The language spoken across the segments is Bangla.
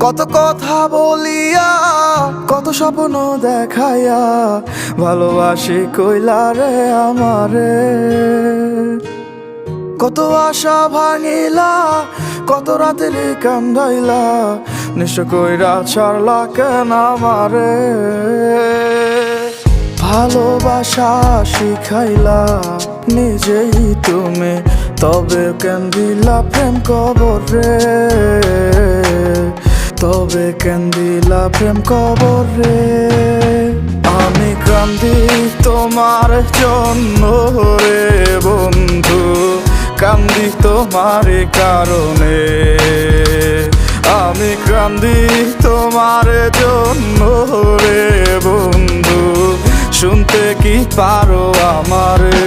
কত কথা বলিয়া কত স্বপ্ন দেখাইয়া ভালোবাসি কইলা রে আমারে। কত আশা ভাঙিলা কত রাতের কান্দাইলা নিঃস্ব কইরা ছাড়লা কেন আমারে। ভালোবাসা শিখাইলা নিজেই তুমি তবে কেন দিলা প্রেম কবর রে। তবে কেন দিলা প্রেম কবর রে। আমি কান্দি তোমার জন্য রে বন্ধু, কান্দি তোমার কারণে। আমি কান্দি তোমার জন্য রে বন্ধু, শুনতে কি পারো আমারে।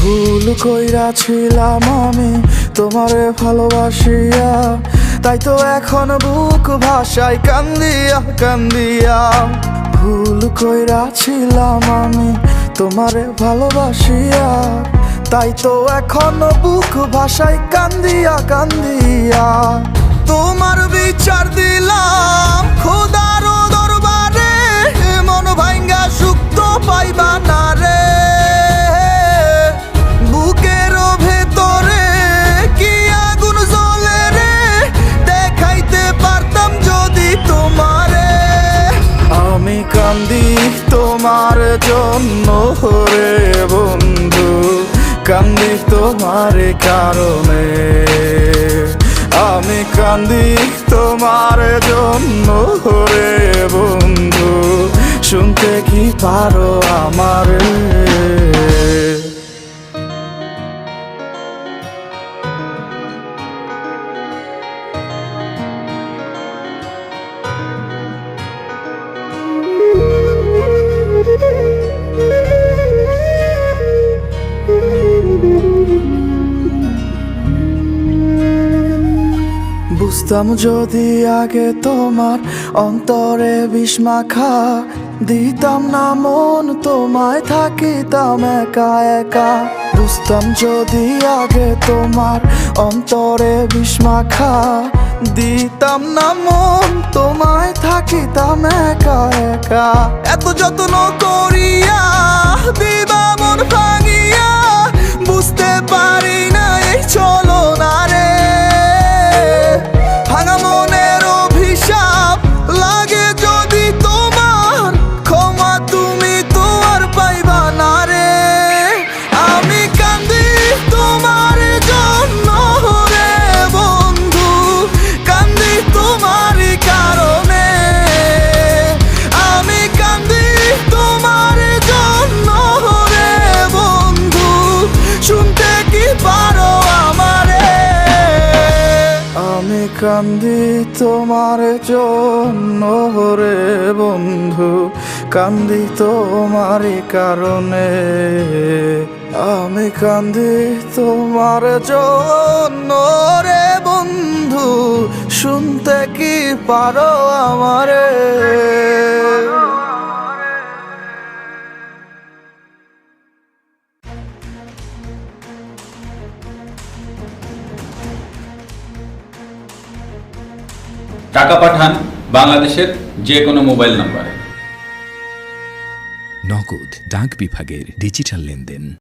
ভুল কইরাছিলাম আমি তোমারে ভালোবাসিয়া, তাই তো এখন বুক ভাষায় কান্দিয়া কান্দিয়া। ভুল কইরাছিলাম আমি তোমারে ভালোবাসিয়া, তাই তো এখন বুক ভাষায় কান্দিয়া কান্দিয়া। তোমার বিচার দিলাম খোদার দরবারে, মন ভাঙ্গা সুখ তো পাইবা না রে। কান্দি তোমার জন্য রে বন্ধু, কান্দি তোমার কারণে। আমি কান্দি তোমার জন্য রে বন্ধু, শুনতে কি পারো আমারে। বুঝতাম যদি আগে তোমার অন্তরে বিষ মাখা, দিতাম না মন তোমায় থাকিতাম একা একা। বুঝতাম যদি আগে তোমার অন্তরে বিষ মাখা, দিতাম না মন তোমায় থাকিতাম একা একা। এত যত্ন করিয়া দিবা মন ভাঙিয়া, বুঝতে পারি না এই চলো না রে। ভাঙা মনের অভিশাপ লাগে যদি তোমার, ক্ষমা তুমি তো আর পাইবা না রে। আমি কান্দি তোমার জন্য রে বন্ধু, কান্দি তোমার কারণে। আমি কান্দি তোমার জন্য রে বন্ধু, শুনতে কি পারো আমারে। আমি কান্দি তোমার জন্য রে বন্ধু, কান্দি তোমার কারণে। আমি কান্দি তোমার জন্য রে বন্ধু, শুনতে কি পারো আমারে। টাকা পাঠান বাংলাদেশের যে কোনো মোবাইল নম্বরে। নগদ ডাক বিভাগের ডিজিটাল লেনদেন।